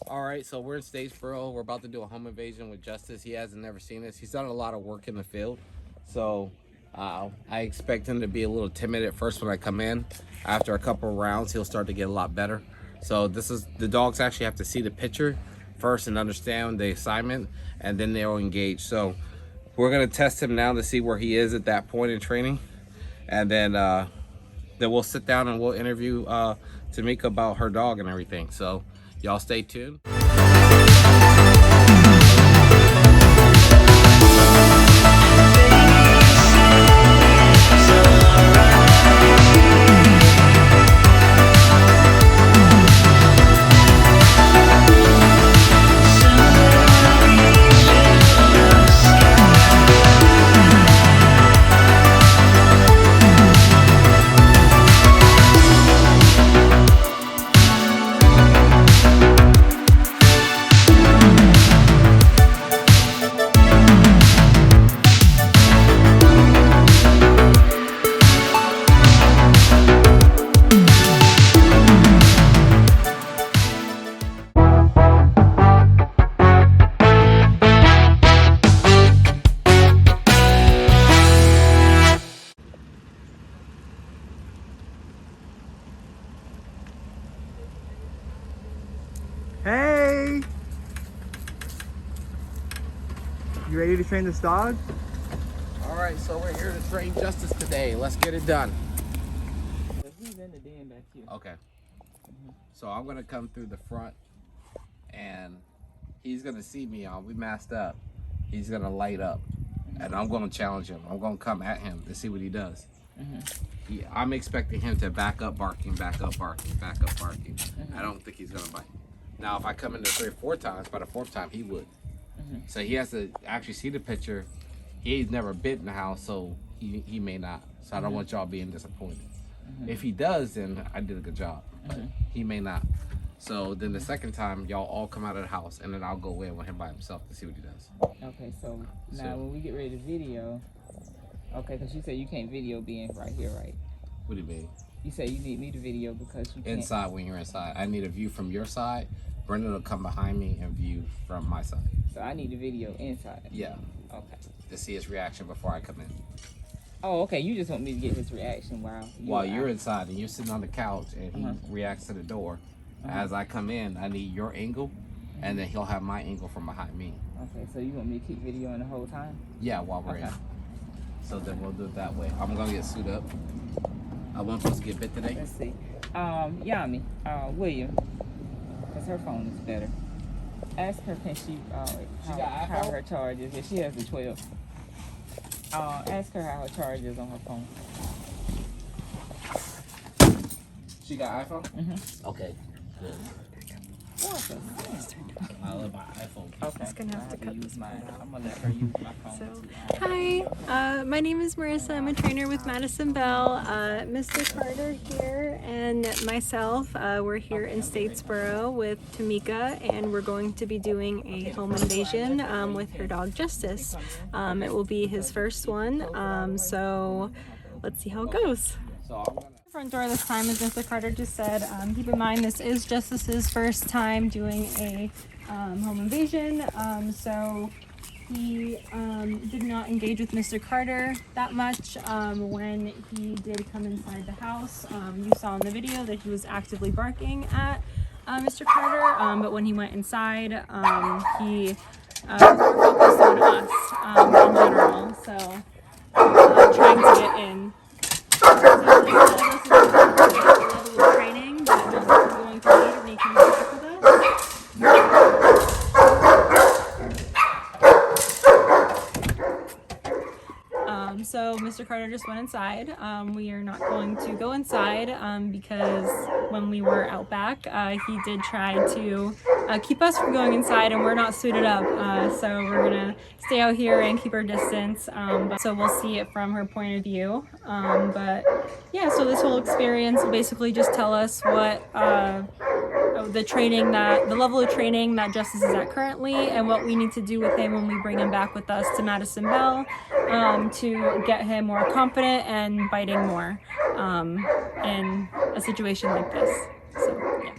All right, so we're in Statesboro. We're about to do a home invasion with Justyce. He hasn't never seen this. He's done a lot of work in the field, so I expect him to be a little timid at first when I come in. After a couple of rounds, he'll start to get a lot better. So the dogs actually have to see the picture first and understand the assignment, and then they'll engage. So we're gonna test him now to see where he is at that point in training, and then we'll sit down and we'll interview Tamika about her dog and everything. So y'all stay tuned. Hey! You ready to train this dog? All right, so we're here to train Justyce today. Let's get it done. He's in the den back here. Okay. So I'm gonna come through the front, and he's gonna see me. We masked up. He's gonna light up, and I'm gonna challenge him. I'm gonna come at him to see what he does. I'm expecting him to back up barking, back up barking, back up barking. I don't think he's gonna bite. Now, if I come in there 3 or 4 times, by the 4th time he would. So he has to actually see the picture. He's never bit in the house, so he may not. So I don't want y'all being disappointed. If he does, then I did a good job. But he may not. So then the 2nd time, y'all all come out of the house, and then I'll go in with him by himself to see what he does. Okay, so now when we get ready to video, okay, because you said you can't video being right here, right? What do you mean? You say you need me to video because you can't. Inside, when you're inside. I need a view from your side. Brendan will come behind me and view from my side. So I need a video inside. Yeah. Okay. To see his reaction before I come in. Oh, okay. You just want me to get his reaction while you're inside and you're sitting on the couch and he reacts to the door. As I come in, I need your angle, and then he'll have my angle from behind me. Okay, so you want me to keep videoing the whole time? Yeah, while we're in. So then we'll do it that way. I'm gonna get suited up. I wasn't supposed to get bit today. Let's see. Yami, William, because her phone is better. Ask her, can she how her charge is. If she has the 12. Ask her how her charge is on her phone. She got iPhone? Okay, good. Awesome. I love my iPhone. Okay. Just gonna have to cut use mine. I'm gonna let her use my phone. Hi, my name is Marissa. I'm a trainer with Madison Bell. Mr. Carter here and myself, we're here in Statesboro with Tamika, and we're going to be doing a home invasion with her dog Justyce. It will be his first one, so let's see how it goes. Front door this time, as Mr. Carter just said. Keep in mind this is Justyce's first time doing a home invasion, so he did not engage with Mr. Carter that much when he did come inside the house. You saw in the video that he was actively barking at Mr. Carter, but when he went inside, he was more focused on us in general, so trying to get in. Level of training that Justyce is going to need when he comes back with us. So Mr. Carter just went inside. We are not going to go inside because when we were out back, he did try to keep us from going inside, and we're not suited up. So we're gonna stay out here and keep our distance. So we'll see it from her point of view. But yeah, so this whole experience will basically just tell us what the level of training that Justyce is at currently, and what we need to do with him when we bring him back with us to Madison Bell to get him more confident and biting more in a situation like this. So yeah.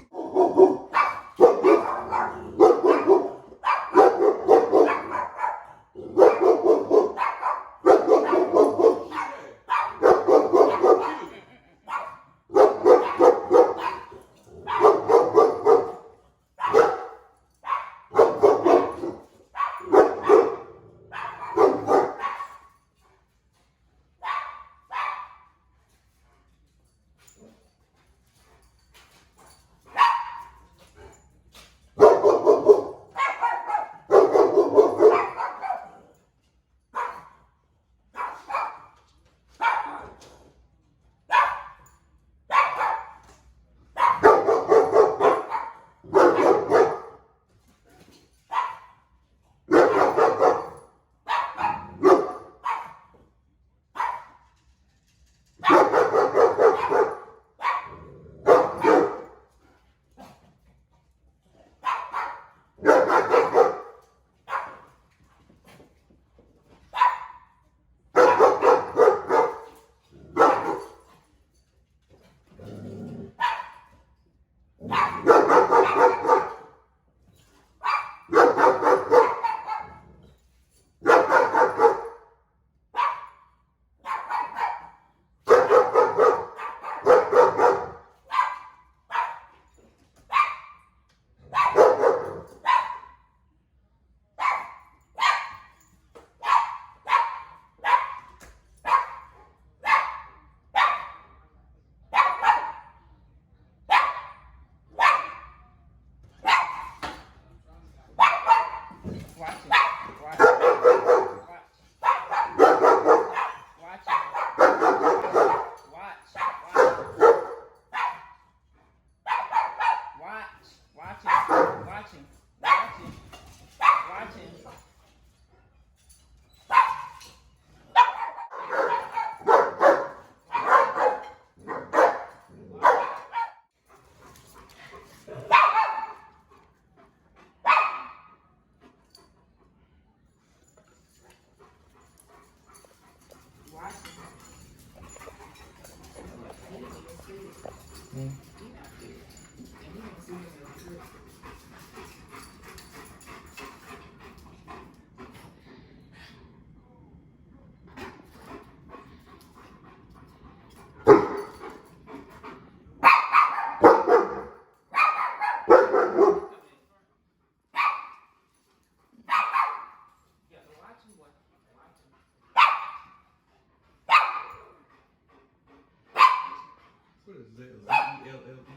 What is that? Z-E-L-L-E?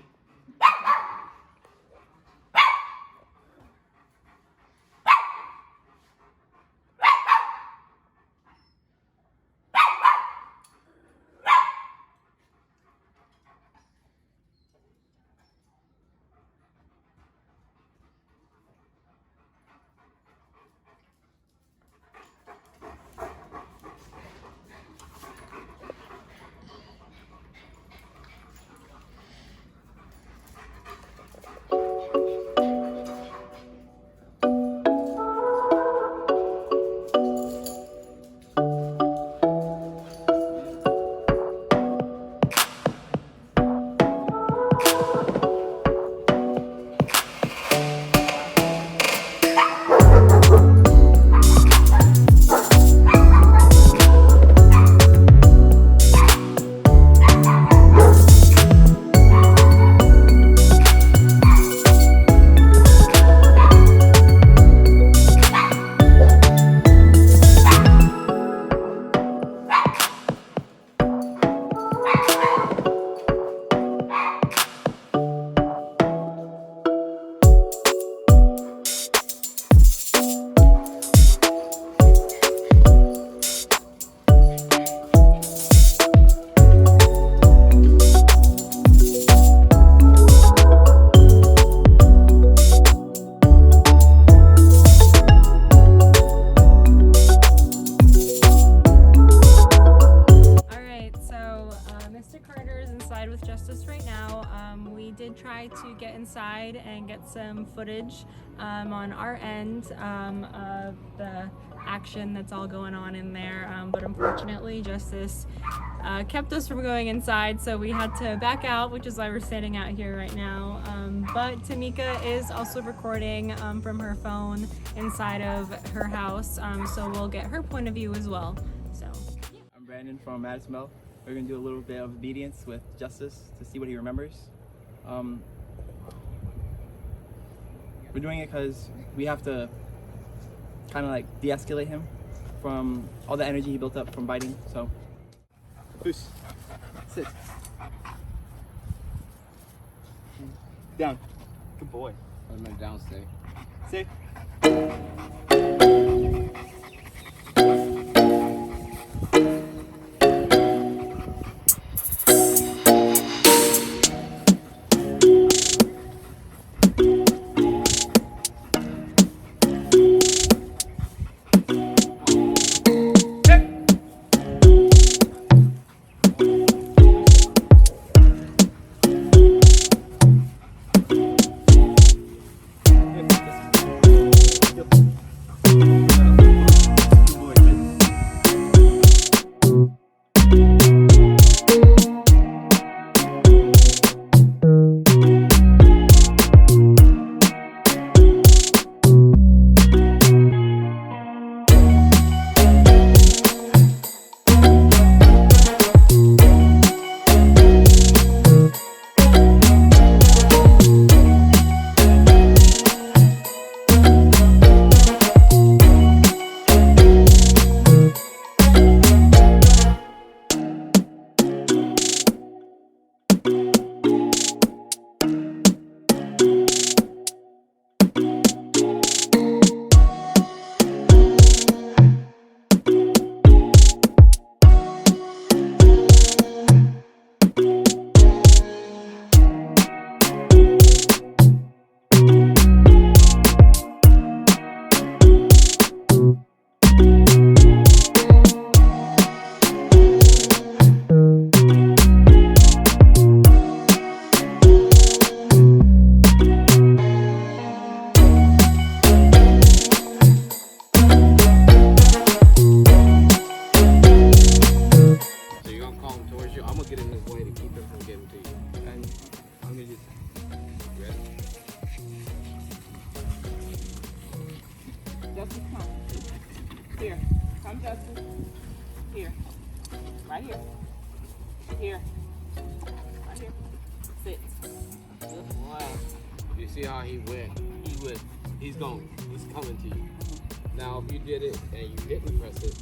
Mr. Carter is inside with Justice right now. We did try to get inside and get some footage on our end of the action that's all going on in there, but unfortunately Justice kept us from going inside, so we had to back out, which is why we're standing out here right now. But Tamika is also recording from her phone inside of her house, so we'll get her point of view as well. So yeah. I'm Brandon from Madison Bell. We're gonna do a little bit of obedience with Justice to see what he remembers. We're doing it because we have to kind of like de-escalate him from all the energy he built up from biting. So, Goose, sit. Down. Good boy. I'm gonna down stay. Sit. Justice, come. Here. Come, Justice. Here. Right here. Here. Right here. Sit. Good boy. You see how he went? He's going. He's coming to you. Now, if you did it and you didn't press it,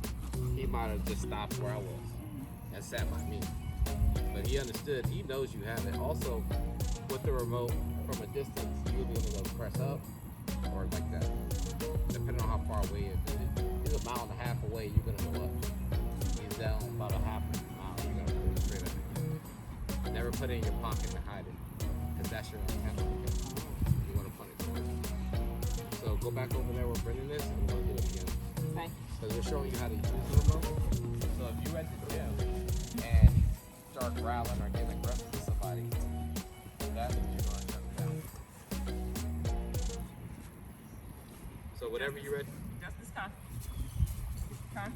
he might have just stopped where I was and sat by me. But But he understood. He knows you have it. Also, with the remote from a distance, you'll be able to press up or like that, depending on how far away it is. If he's a mile and a half away, you're gonna go up. He's down about a half mile, you're gonna pull it straight up. Never put it in your pocket to hide it, because that's your antenna. You want to put it first. So go back over there where Brendan is, and we're gonna do it again. Thank Because we're showing you how to use the remote. So if you're at the gym and start growling or getting aggressive with somebody, that's what you're going to shut them down. So whatever you're ready. Justice, come. Come.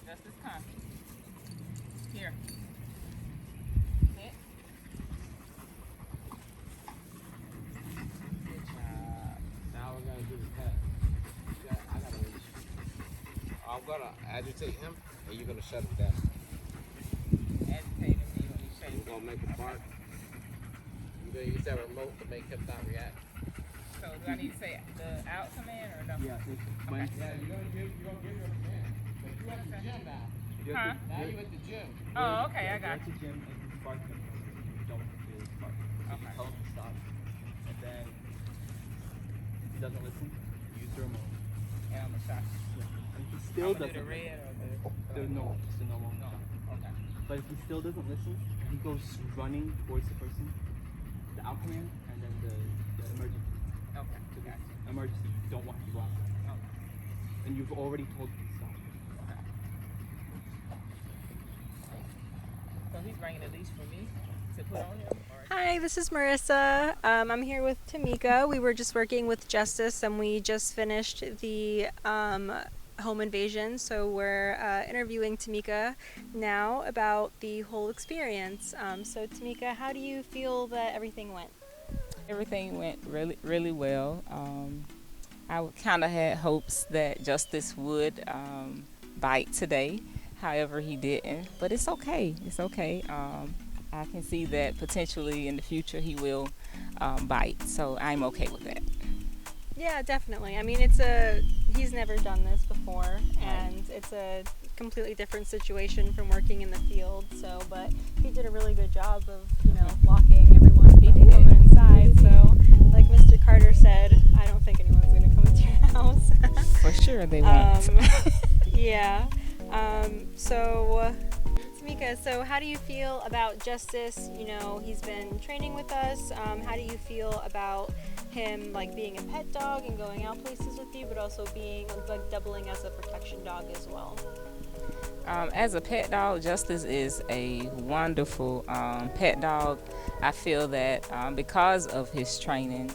Justice, come. Here. Sit. Good job. Now we're going to do the pet. I got to leash. I'm going to agitate him, and you're going to shut him down. Agitate him, you want me to shake We're going to make him bark. You're going to use that remote to make him not react. So do I need to say the out command or no? Yeah. Okay. Yeah, you're going to give your command. But you're at the gym now. Huh? Now you're at the gym. Oh, okay, I got Go you. to gym and you bark him. Don't really bark. Okay. Tell him to stop. And then if he doesn't listen, use the remote. And I'm gonna shot. Yeah. And if he I'm still gonna do doesn't the red or the normal, just the normal. no. Okay. But if he still doesn't listen, he goes running towards the person, the out command, and then the emergency. Okay. So Got you. emergency, you don't want him to go outside. Okay. And you've already told him to stop. Okay. So he's bringing a leash for me to put on him? Or? Hi, this is Marissa. I'm here with Tamika. We were just working with Justyce and we just finished the home invasion. So we're interviewing Tamika now about the whole experience. So Tamika, how do you feel that everything went? Everything went really well. I kind of had hopes that Justyce would bite today. However, he didn't. But it's okay. It's okay. I can see that potentially in the future he will bite. So I'm okay with that. Yeah, definitely. I mean, he's never done this before, and it's a completely different situation from working in the field. So, but he did a really good job of, blocking everyone from coming inside. So, like Mr. Carter said, I don't think anyone's going to come into your house. For sure they won't. Yeah. So, Tamika, so how do you feel about Justyce? He's been training with us. How do you feel about him being a pet dog and going out places with you, but also being doubling as a protection dog as well? As a pet dog, Justyce is a wonderful pet dog. I feel that because of his training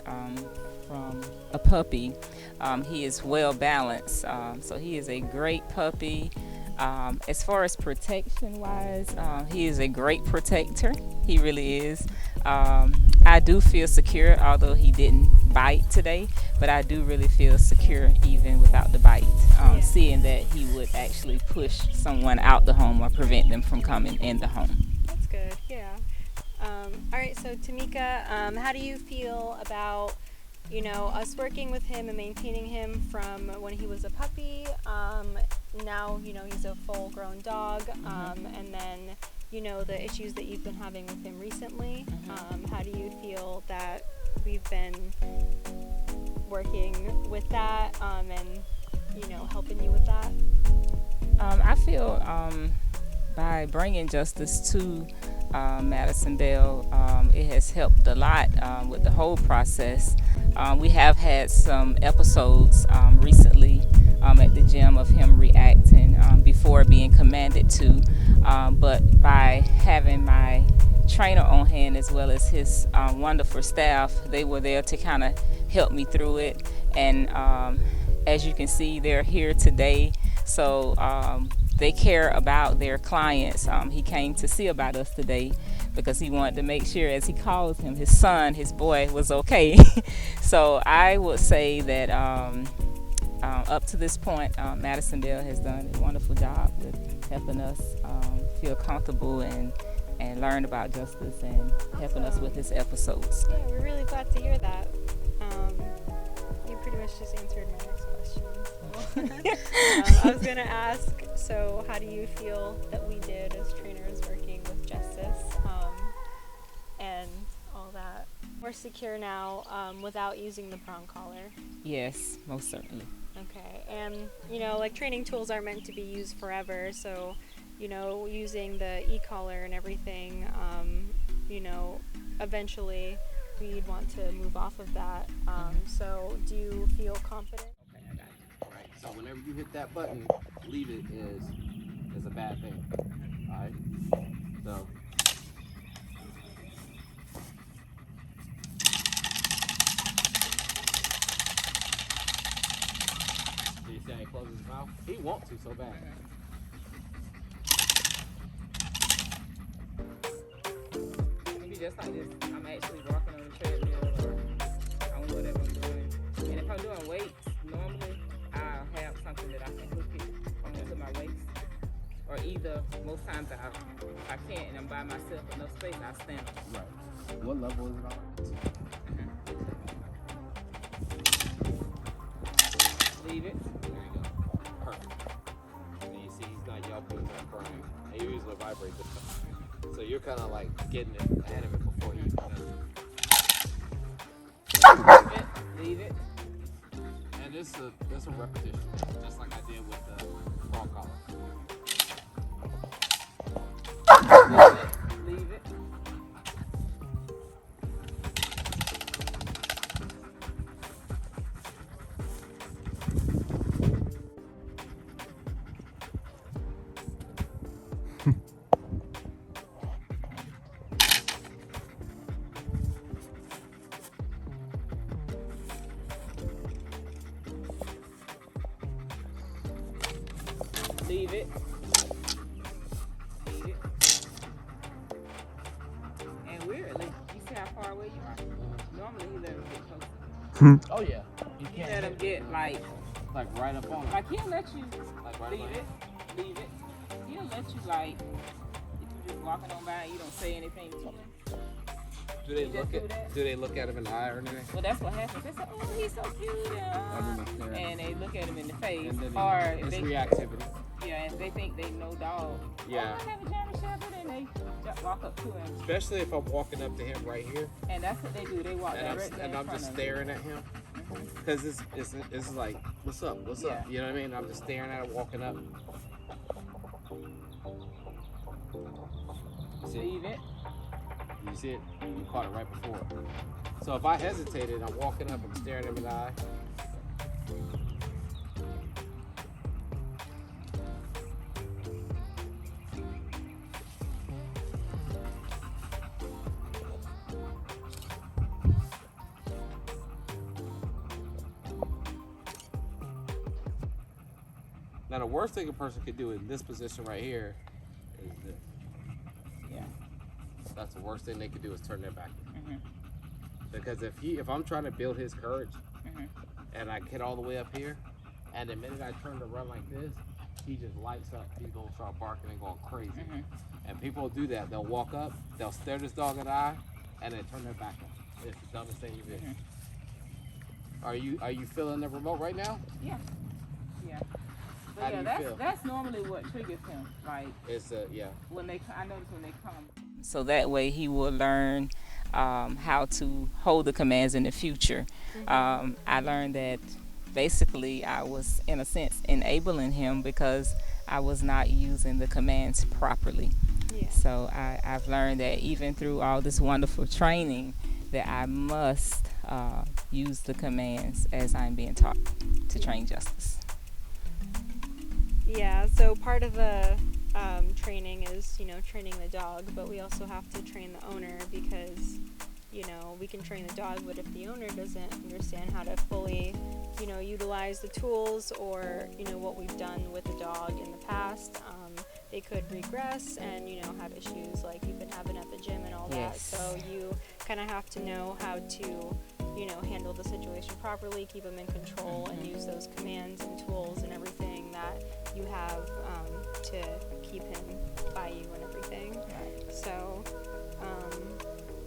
from a puppy, he is well balanced. So he is a great puppy. As far as protection wise, he is a great protector. He really is. I do feel secure, although he didn't bite today, but I do really feel secure even without the bite, seeing that he would actually push someone out the home or prevent them from coming in the home. That's good, yeah. All right, so Tamika, how do you feel about us working with him and maintaining him from when he was a puppy, now, he's a full-grown dog, and then, the issues that you've been having with him recently. How do you feel that we've been working with that, and, helping you with that? I feel by bringing Justyce to Madison Bell, it has helped a lot with the whole process. We have had some episodes recently at the gym of him reacting before being commanded to, but by having my trainer on hand as well as his wonderful staff, they were there to kind of help me through it. And as you can see, they're here today, so they care about their clients. He came to see about us today because he wanted to make sure, as he calls him, his son, his boy, was okay. So I would say that up to this point, Madison Bell has done a wonderful job with helping us feel comfortable and learn about Justyce and helping us with his episodes. Yeah, we're really glad to hear that. You pretty much just answered my next question. So. I was going to ask, so how do you feel that we did as trainers working with Justyce? More secure now without using the prong collar. Yes, most certainly. Okay, and you know, like training tools are meant to be used forever, so you know, using the e-collar and everything, you know, eventually we'd want to move off of that. So do you feel confident? Okay, I got you. Right. So whenever you hit that button, leave it is a bad thing. All right. So. Do you see how he closes his mouth? He wants to so bad. Maybe just like this. I'm actually walking on the treadmill or on whatever I'm doing. And if I'm doing weights, normally I'll have something that I can hook it onto my waist. Or either, most times if I can't and I'm by myself with no space, I'll stand up. Right. What level is it on? Leave it. There you go. Perfect. And you see he's not yelping, he's not crying. And you usually vibrate this time. So you're kind of like getting it ahead of it before you Leave it. And this a repetition, just like I did with the frog collar. Leave it. Leave it. Leave it. And weirdly, you see how far away you are? Normally he let him get close. Oh yeah. You He let him get like right up on it. he'll let you Like right leave up on it. Leave it. He'll let you like if you just walking on by and you don't say anything to him. Do they You just do that? do they look at him in the eye or anything? Well, that's what happens. They say, "Oh, he's so cute," and they look at him in the face, And then or if it's they, reactivity. yeah, if they think they know dog. Yeah. Oh, I have a German Shepherd, and they just walk up to him, Especially if I'm walking up to him right here and that's what they do. They walk directly and in I'm front just of staring at him. Because it's like, what's up? What's up? Yeah. You know what I mean? I'm just staring at him walking up. you. Leave it. You see it? You caught it right before. So if I hesitated, I'm walking up, I'm staring him in the eye. Now the worst thing a person could do in this position right here is this. Yeah. That's the worst thing they could do is turn their back. Mhm. Because if I'm trying to build his courage Mhm. and I get all the way up here, and the minute I turn to run like this, he just lights up. He's gonna start barking and going crazy. Mhm. And people do that. They'll walk up, they'll stare this dog in the eye, and then turn their back up. It's the dumbest thing you do. Mhm. Are you feeling the remote right now? Yeah. Yeah. But How do yeah, you that's feel? that's normally what triggers him. Like It's yeah. when I notice when they come. So that way he will learn how to hold the commands in the future. I learned that basically I was, in a sense, enabling him because I was not using the commands properly. Yeah. So I've learned that even through all this wonderful training, that I must use the commands as I'm being taught to train Justyce. Yeah, so part of the training is, you know, training the dog, but we also have to train the owner because, you know, we can train the dog, but if the owner doesn't understand how to fully, you know, utilize the tools or, you know, what we've done with the dog in the past, they could regress and, you know, have issues like you've been having at the gym and all that. Yes. So you kind of have to know how to, you know, handle the situation properly, keep them in control, and use those commands and tools and everything that you have to keep him by you and everything. Right. So,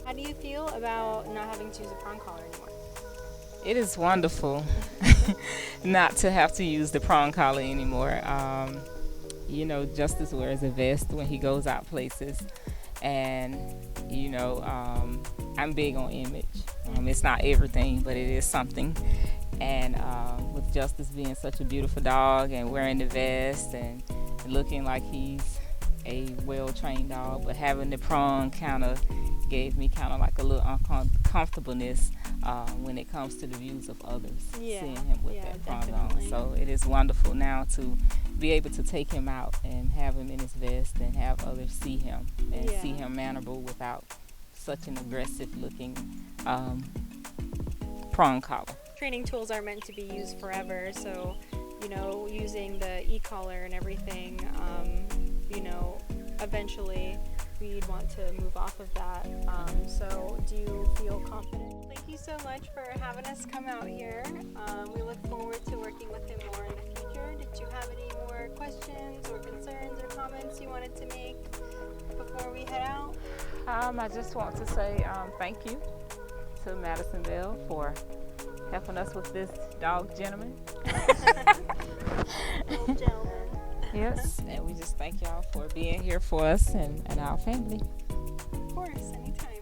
how do you feel about not having to use a prong collar anymore? It is wonderful not to have to use the prong collar anymore. You know, Justyce wears a vest when he goes out places, And you know, I'm big on image. It's not everything, but it is something. And with Justyce being such a beautiful dog and wearing the vest and looking like he's a well-trained dog, but having the prong kind of gave me kind of like a little uncomfortableness when it comes to the views of others, seeing him with that prong on. So it is wonderful now to be able to take him out and have him in his vest and have others see him and see him mannerable without such an aggressive looking prong collar. Training tools are meant to be used forever, so you know, using the e-collar and everything, you know, eventually we'd want to move off of that. So do you feel confident? Thank you so much for having us come out here. We look forward to working with him more in the future. Did you have any more questions or concerns or comments you wanted to make before we head out? I just want to say thank you to Madison Bell for helping us with this dog gentleman. Gentlemen. Yes, and we just thank y'all for being here for us and our family. Of course, anytime.